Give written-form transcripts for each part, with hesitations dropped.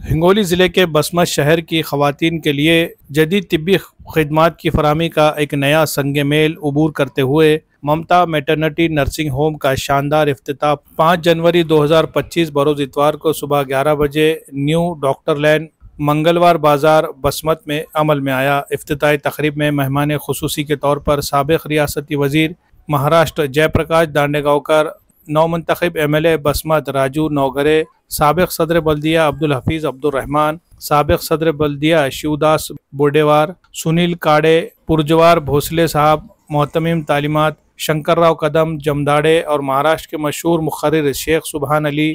हिंगोली ज़िले के बसमत शहर की ख़वातीन के लिए जदीद तिब्बी खिदमात की फराहमी का एक नया संग मेल उबूर करते हुए ममता मैटरनिटी नर्सिंग होम का शानदार इफ्तिताह 5 जनवरी 2025 बरोज़ इतवार को सुबह 11 बजे न्यू डॉक्टर लैन मंगलवार बाज़ार बसमत में अमल में आया। इफ्तिताही तकरीब में मेहमान खुसूसी के तौर पर साबिक़ रियासती वज़ीर महाराष्ट्र जयप्रकाश दांडेगांवकर, नौमंतखब MLA बसमत राजू नौगरे, साबिक़ सदर बल्दिया अब्दुल हफीज़ अब्दुल रहमान, साबिक़ सदर बल्दिया शिवदास बोडेवार, सुनील काड़े, पुरजवार भोसले साहब, मोहतमीम तालीमात शंकर राव कदम जमदाड़े और महाराष्ट्र के मशहूर मुखर्रिर शेख सुबहान अली,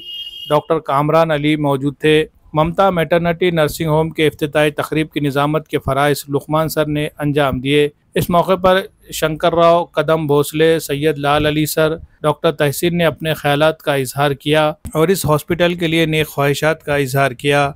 डॉक्टर कामरान अली मौजूद थे। ममता मैटरनिटी नर्सिंग होम के इफ्तिताही तकरीब की निज़ामत के फ़राइज़ लुकमान सर ने अंजाम दिए। इस मौके पर शंकर राव कदम भोसले, सैयद लाल अली सर, डॉक्टर तहसीन ने अपने ख्यालात का इजहार किया और इस हॉस्पिटल के लिए नेक ख्वाहिशात का इजहार किया।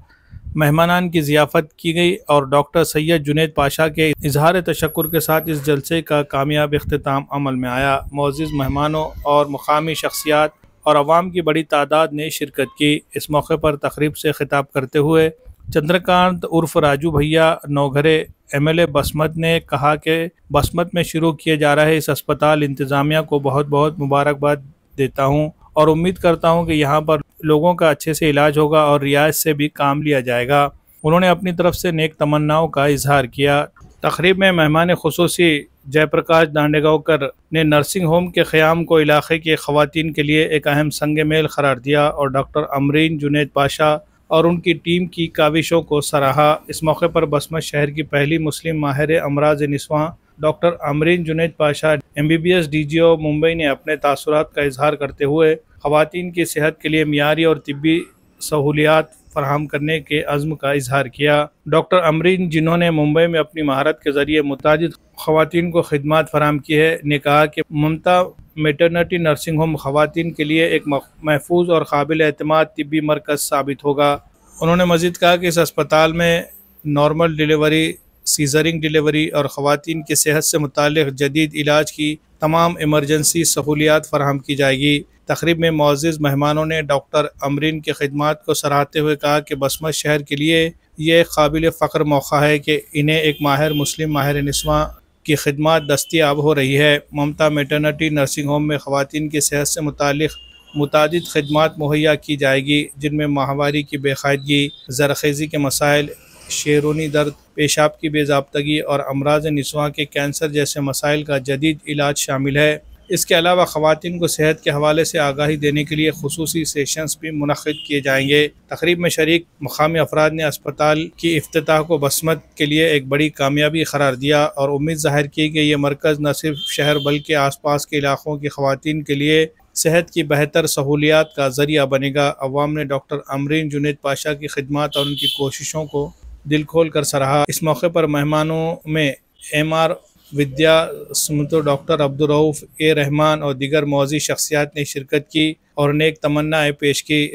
मेहमानान की ज़ियाफ़त की गई और डॉक्टर सैयद जुनैद पाशा के इजहार तशक्कुर के साथ इस जलसे का कामयाब इख्तिताम अमल में आया। मोअज़्ज़िज़ मेहमानों और मुकामी शख्सियात और अवाम की बड़ी तादाद ने शिरकत की। इस मौके पर तकरीब से खिताब करते हुए चंद्रकांत उर्फ राजू भैया नौघरे MLA बसमत ने कहा कि बसमत में शुरू किए जा रहे इस अस्पताल इंतज़ामिया को बहुत बहुत मुबारकबाद देता हूं और उम्मीद करता हूं कि यहां पर लोगों का अच्छे से इलाज होगा और रियायत से भी काम लिया जाएगा। उन्होंने अपनी तरफ से नेक तमन्नाओं का इजहार किया। तकरीब में मेहमान खुसूसी जयप्रकाश दांडेगांवकर ने नर्सिंग होम के क़याम को इलाके की ख़वातीन के लिए एक अहम संग मेल करार दिया और डॉक्टर अमरीन जुनैद पाशा और उनकी टीम की काविशों को सराहा। इस मौके पर बसमत शहर की पहली मुस्लिम माहिर अमराज निस्वां doctor Amreen Junaid Pasha MBBS DGO Mumbai ने अपने तासुरात का इजहार करते हुए ख़वातीन की सेहत के लिए मियारी और तिब्बी सहूलियात फराहम करने के अज़्म का इजहार किया। डॉक्टर अमरीन, जिन्होंने मुंबई में अपनी महारत के ज़रिए मुतादिद ख़वातीन को खिदमात फराहम की है, ने कहा कि ममता मैटरनिटी नर्सिंग होम ख़वातीन के लिए एक महफूज और काबिल एतमाद तिब्बी मरकज़ साबित होगा। उन्होंने मज़ीद कहा कि इस अस्पताल में नॉर्मल डिलीवरी, सीज़रिंग डिलीवरी और ख़वातीन की सेहत से मुताल्लिक़ जदीद इलाज की तमाम इमरजेंसी सहूलियात फराहम की जाएगी। तकरीब में मुअज़्ज़िज़ मेहमानों ने डॉक्टर अमरीन की खिदमात को सराहते हुए कहा कि बसमत शहर के लिए ये काबिल फ़ख्र मौका है कि इन्हें एक माहिर मुस्लिम माहिर निस्वां की खिदमत दस्तियाब हो रही है। ममता मैटरनिटी नर्सिंग होम में ख़वातीन की सेहत से मुताल्लिक़ मुतादिद खिदमात मुहैया की जाएगी, जिनमें माहवारी की बेकायदगी, ज़रख़ेज़ी के मसाइल, शेरूनी दर्द, पेशाब की बेज़ाब्तगी और अमराज निस्वां के कैंसर जैसे मसाइल का जदीद इलाज शामिल है। इसके अलावा ख़वातीन को सेहत के हवाले से आगाही देने के लिए खुसूसी सेशंस भी मुनक़्क़िद किए जाएंगे। तकरीब में शरीक मकामी अफराद ने अस्पताल की इफ्तिताह को बसमत के लिए एक बड़ी कामयाबी करार दिया और उम्मीद ज़ाहिर की कि यह मरकज़ न सिर्फ शहर बल्कि आस पास के इलाक़ों की ख़वातीन के लिए सेहत की बेहतर सहूलियात का ज़रिया बनेगा। अवाम ने डॉक्टर अमरीन जुनैद पाशा की खिदमत और उनकी कोशिशों को दिल खोल कर सराहा। इस मौके पर मेहमानों में MR विद्या सुमतो, डॉक्टर अब्दुल रऊफ़ A रहमान और दीगर मौज़ी शख्सियात ने शिरकत की और नेक तमन्नाएँ पेश की।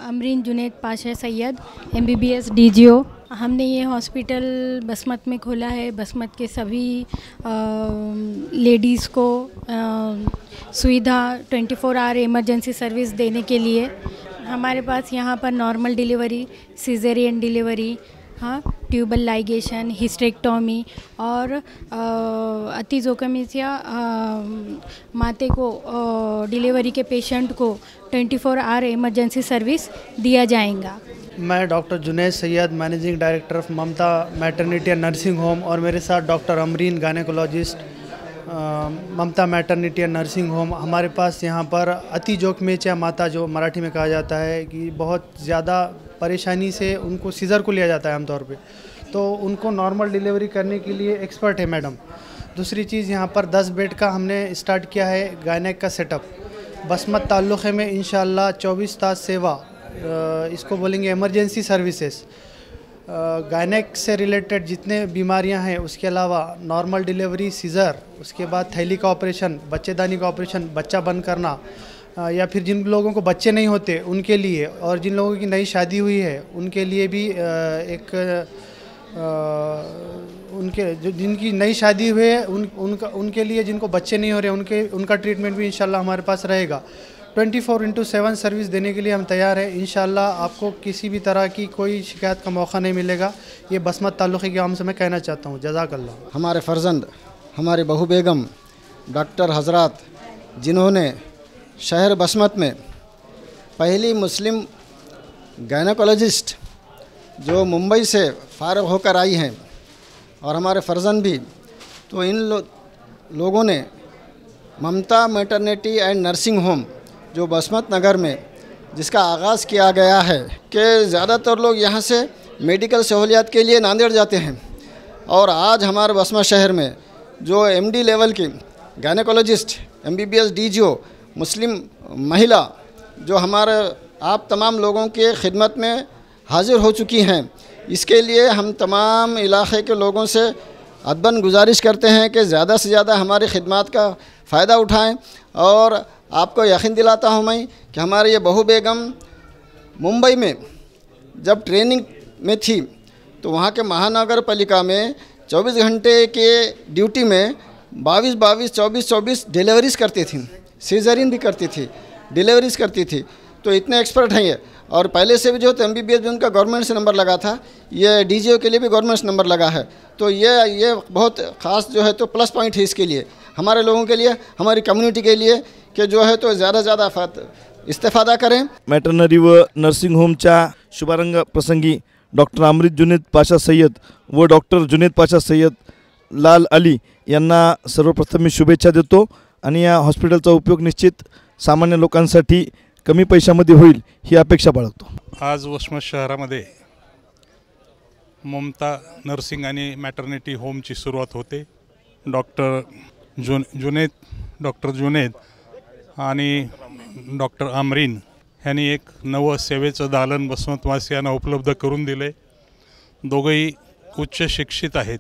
Amreen Junaid Pasha Syed MBBS DGO। हमने ये हॉस्पिटल बसमत में खोला है। बसमत के सभी लेडीज़ को सुविधा 24 आवर इमरजेंसी सर्विस देने के लिए हमारे पास यहाँ पर नॉर्मल डिलीवरी, सीज़ेरियन डिलीवरी, हाँ, ट्यूबल लाइगेशन, हिस्टेक्टोमी और अति जोखिमिया माते को डिलीवरी के पेशेंट को 24 आवर इमरजेंसी सर्विस दिया जाएगा। मैं doctor Junaid Syed, managing director of Mamta maternity and nursing home, और मेरे साथ doctor Amreen gynaecologist, Mamta maternity and nursing home. हमारे पास यहाँ पर अति जोखिमिया माता, जो मराठी में कहा जाता है कि बहुत ज़्यादा परेशानी से उनको सीज़र को लिया जाता है आमतौर पे, तो उनको नॉर्मल डिलीवरी करने के लिए एक्सपर्ट है मैडम। दूसरी चीज़, यहाँ पर 10 बेड का हमने स्टार्ट किया है गायनेक का सेटअप। बसमत ताल्लुक़े में इंशाअल्लाह 24 तास सेवा, इसको बोलेंगे इमरजेंसी सर्विसेज। गायनेक से रिलेटेड जितने बीमारियां हैं, उसके अलावा नॉर्मल डिलीवरी, सीज़र, उसके बाद थैली का ऑपरेशन, बच्चेदानी का ऑपरेशन, बच्चा बंद करना, या फिर जिन लोगों को बच्चे नहीं होते उनके लिए, और जिन लोगों की नई शादी हुई है उनके लिए भी जिनकी नई शादी हुई है उनके लिए, जिनको बच्चे नहीं हो रहे उनका ट्रीटमेंट भी इंशाल्लाह हमारे पास रहेगा। 24/7 सर्विस देने के लिए हम तैयार हैं। इंशाल्लाह आपको किसी भी तरह की कोई शिकायत का मौका नहीं मिलेगा। ये बसमत ताल्लुक़ी के आम से मैं कहना चाहता हूँ। जज़ाकल्लाह। हमारे फ़र्जंद, हमारे बहू बेगम, डॉक्टर हजरात, जिन्होंने शहर बसमत में पहली मुस्लिम गायनेकोलॉजिस्ट जो मुंबई से फ़ारिग होकर आई हैं, और हमारे फ़र्जंद भी, तो इन लोगों ने Mamta maternity and nursing home जो बसमत नगर में, जिसका आगाज़ किया गया है कि ज़्यादातर लोग यहाँ से मेडिकल सहूलियात के लिए नांदेड़ जाते हैं, और आज हमारे बसमत शहर में जो MD लेवल की गायनेकोलॉजिस्ट, MBBS DGO मुस्लिम महिला जो हमारे आप तमाम लोगों के खिदमत में हाजिर हो चुकी हैं, इसके लिए हम तमाम इलाक़े के लोगों से अदबन गुजारिश करते हैं कि ज़्यादा से ज़्यादा हमारी खिदमत का फ़ायदा उठाएं। और आपको यकीन दिलाता हूँ मैं कि हमारी ये बहू बेगम मुंबई में जब ट्रेनिंग में थी तो वहाँ के महानगर पालिका में 24 घंटे के ड्यूटी में 22 24 डिलीवरीज़ करती थी, सीजरिन भी करती थी, डिलीवरीज़ करती थी। तो इतने एक्सपर्ट हैं ये। और पहले से भी जो तो MBBS भी उनका गवर्नमेंट से नंबर लगा था, ये DGO के लिए भी गवर्नमेंट से नंबर लगा है। तो ये बहुत ख़ास जो है तो प्लस पॉइंट है इसके लिए, हमारे लोगों के लिए, हमारी कम्युनिटी के लिए, कि जो है तो ज़्यादा से ज़्यादा इस्तेफादा करें। मॅटर्नरी व नर्सिंग होमच्या शुभारंभ प्रसंगी डॉक्टर अमरीन जुनेद पाशा सय्यद व डॉक्टर जुनेद पाशा सय्यद लाल अली यांना सर्वप्रथम मी शुभेच्छा देतो। आणि या हॉस्पिटलचा उपयोग निश्चित सामान्य लोकांसाठी कमी पैशामध्ये होईल ही अपेक्षा बाळगतो। आज वसमत शहरामध्ये ममता नर्सिंग आणि मॅटर्निटी होमची सुरुवात होते। डॉक्टर जुनेद आणि डॉक्टर अमरीन यांनी एक नवं सेवेचं दालन बसमतवासियांना उपलब्ध करून दिले। दोघेही उच्च शिक्षित आहेत।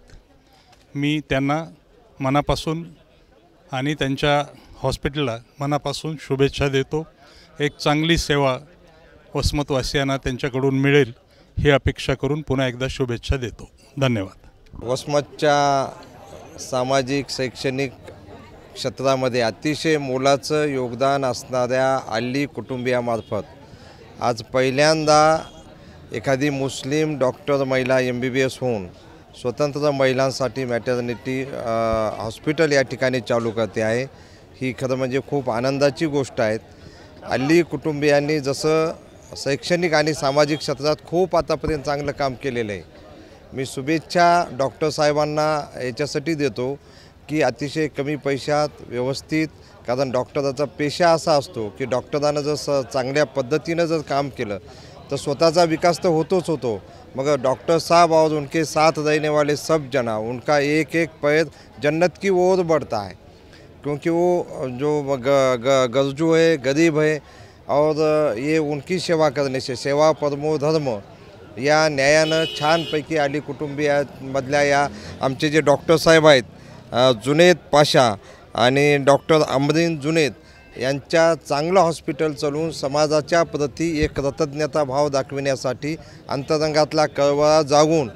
मी त्यांना मनापासून आणि त्यांच्या हॉस्पिटलला मनापासून शुभेच्छा देतो। एक चांगली सेवा वसमतवासियांना त्यांच्याकडून मिळेल ही अपेक्षा करून पुन्हा एकदा शुभेच्छा देतो। धन्यवाद। वसमतच्या सामाजिक शैक्षणिक क्षेत्रामध्ये अतिशय मोलाचं योगदान असणाऱ्या अली कुटुंबियामार्फत आज पहिल्यांदा एखादी मुस्लिम डॉक्टर महिला MBBS होऊन स्वतंत्र महिलांसाठी मॅटर्निटी हॉस्पिटल या ठिकाणी चालू करते आहे। ही खरं म्हणजे खूप आनंदाची गोष्ट आहे। अली कुटुंबियांनी जसं शैक्षणिक आणि सामाजिक क्षेत्रात खूप आतापर्यंत चांगलं काम केलेलं आहे। मी शुभेच्छा डॉक्टर साहेबांना याच्यासाठी देतो की अतिशय कमी पैशात व्यवस्थित, कारण डॉक्टराचा पेशा असा असतो की डॉक्टरांना जर चांगल्या पद्धतीनं जर काम केलं तो स्वतःचा विकास तो होतोच होतो। मगर डॉक्टर साहब और उनके साथ रहने वाले सब जना, उनका एक एक पैर जन्नत की ओर बढ़ता है, क्योंकि वो जो गरजू है, गरीब है, और ये उनकी सेवा करने से सेवा परमो धर्म या न्यायानं छानपैकी अली कुटुंबियामधल्या या आमचे जे डॉक्टर साहेब आहेत जुनेद पाशा आणि डॉक्टर अमरीन जुनेद यांच्या चांगलं हॉस्पिटल चालवून समाजाच्या प्रती एक कृतज्ञता भाव दाखविण्यासाठी, अंतरंगातला कळवळा जागून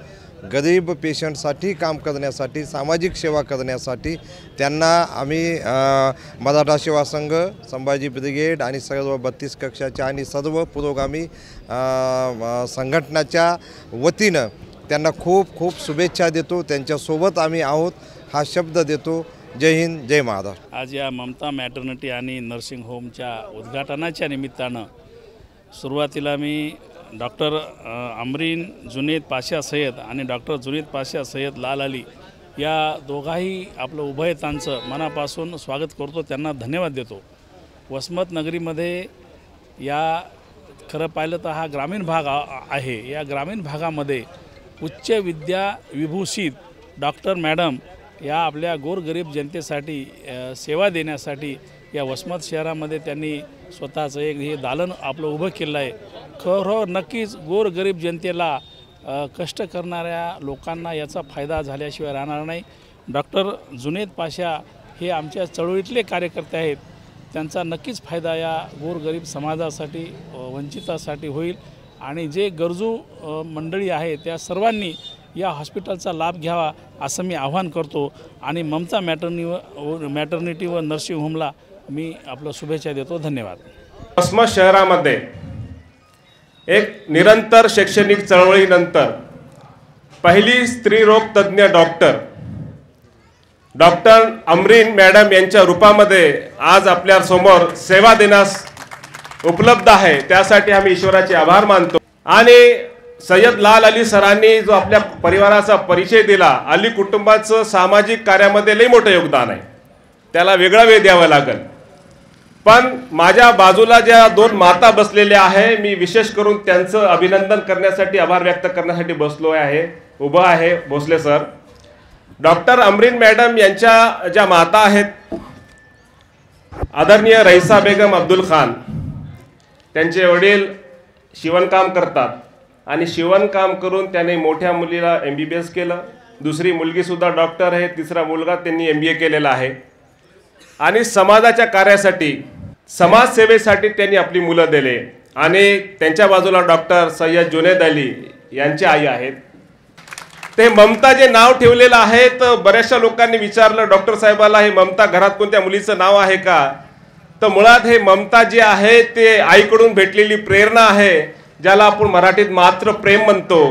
गरीब पेशंटसाठी काम करण्यासाठी, सामाजिक सेवा करण्यासाठी त्यांना आम्ही मराठा सेवा संघ, संभाजी ब्रिगेड आणि सर्व 32 कक्षाच्या आणि सर्व पुरोगामी संघटनाच्या वतीनं त्यांना खूप खूप शुभेच्छा देतो। त्यांच्यासोबत आम्ही आहोत हा शब्द देतो। जय हिंद, जय महाराष्ट्र। आज या ममता मॅटर्निटी आणि नर्सिंग होमच्या उद्घाटनाच्या निमित्तानं सुरुवातीला मी डॉक्टर अमरीन जुनेद पाशा सय्यद आणि डॉक्टर जुनेद पाशा सय्यद लाल अली या दोघाही आपलं उभयतांचं मनापासून स्वागत करतो, त्यांना धन्यवाद देतो। वसमत नगरीमध्ये या खरं पाहिलं तर हा ग्रामीण भाग आहे। या ग्रामीण भागामध्ये उच्च विद्या विभूषित डॉक्टर मॅडम या आपल्या गोरगरीब जनतेसाठी सेवा देण्यासाठी या वसमत शहरामध्ये त्यांनी स्वतःचं एक हे दालन आपलं उभं केलं आहे। खरं नक्कीच गोरगरीब जनतेला कष्ट करणाऱ्या लोकांना याचा फायदा झाल्याशिवाय राहणार नाही. डॉक्टर जुनेद पाशा हे आमच्या चळवळीतले कार्यकर्ते आहेत. त्यांचा नक्कीच फायदा या गोरगरीब समाजासाठी वंचितासाठी होईल आणि जे गरजू मंडळी आहे त्या सर्वांनी या हॉस्पिटलचा लाभ घ्यावा असं मी आवाहन करतो आणि ममता मॅटर्निटी व नर्सिंग होमला मी आपलं शुभेच्छा देतो. धन्यवाद. वसमत शहरामध्ये एक निरंतर शैक्षणिक चळवळीनंतर पहिली स्त्रीरोग तज्ज्ञ डॉक्टर अमरीन मॅडम यांच्या रूपामध्ये आज आपल्या समोर सेवा देण्यास उपलब्ध आहे. त्यासाठी आम्ही ईश्वराचे आभार मानतो. आणि सय्यद लाल अली सरांनी जो आपल्या परिवाराचा परिचय दिला, अली कुटुंबाचं सामाजिक कार्यामध्ये लई मोठं योगदान आहे, त्याला वेगळा वेळ द्यावा लागेल. पण माझ्या बाजूला ज्या दोन माता बसलेल्या आहे, मी विशेष करून त्यांचं अभिनंदन करण्यासाठी आभार व्यक्त करण्यासाठी बसलो आहे, उभा आहे. Bhosale sir, doctor Amreen madam यांच्या ज्या माता आहेत, आदरणीय रईसा बेगम अब्दुल खान, त्यांचे वडील शिवणकाम करतात आणि शिवणकाम करून त्याने मोठ्या मुलीला MBBS केलं. दुसरी मुलगीसुद्धा डॉक्टर आहे. तिसरा मुलगा त्यांनी MBA केलेला आहे. आणि समाजाच्या कार्यासाठी, समाजसेवेसाठी त्यांनी आपली मुलं दिले. आणि त्यांच्या बाजूला डॉक्टर सय्यद जुनेद अली यांचे आई आहेत. ते ममता जे नाव ठेवलेलं आहे, तर बऱ्याचशा लोकांनी विचारलं डॉक्टर साहेबाला, हे ममता घरात कोणत्या मुलीचं नाव आहे का? तर मुळात हे ममता जे आहे ते आईकडून भेटलेली प्रेरणा आहे, ज्याला आपण मराठीत मात्र प्रेम म्हणतो.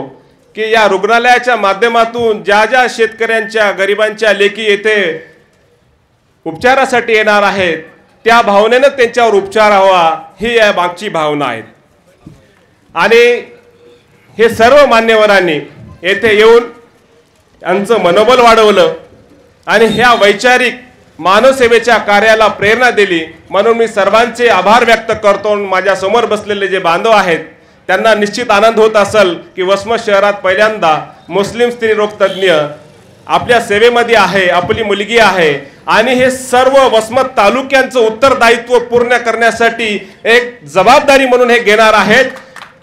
की या रुग्णालयाच्या माध्यमातून ज्या ज्या शेतकऱ्यांच्या, गरिबांच्या लेकी येथे उपचारासाठी येणार आहेत, त्या भावनेनं त्यांच्यावर उपचार हवा, ही या मागची भावना आहे. आणि हे सर्व मान्यवरांनी येथे येऊन यांचं मनोबल वाढवलं आणि ह्या वैचारिक मानवसेवेच्या कार्याला प्रेरणा दिली. म्हणून मी सर्वांचे आभार व्यक्त करतो. माझ्या समोर बसलेले जे बांधव आहेत त्यांना निश्चित आनंद होत असेल की वसमत शहरात पहिल्यांदा मुस्लिम स्त्रीरोग तज्ज्ञ आपल्या सेवेमध्ये आहे, आपली मुलगी आहे. आणि हे सर्व वसमत तालुक्यांचं उत्तरदायित्व पूर्ण करण्यासाठी एक जबाबदारी म्हणून हे घेणार आहेत.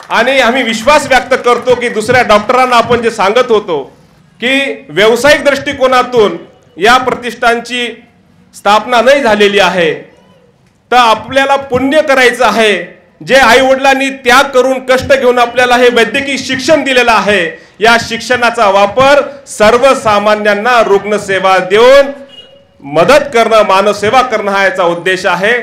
आणि आम्ही विश्वास व्यक्त करतो की दुसऱ्या डॉक्टरांना आपण जे सांगत होतो की व्यावसायिक दृष्टिकोनातून या प्रतिष्ठानची स्थापना नाही झालेली आहे, तर आपल्याला पुण्य करायचं आहे. जे आई वडिलांनी त्याग करून कष्ट घेऊन आपल्याला हे वैद्यकीय शिक्षण दिलेलं आहे, या शिक्षणाचा वापर सर्वसामान्यांना रुग्णसेवा देऊन मदत करणं, मानवसेवा करणं हा याचा उद्देश आहे.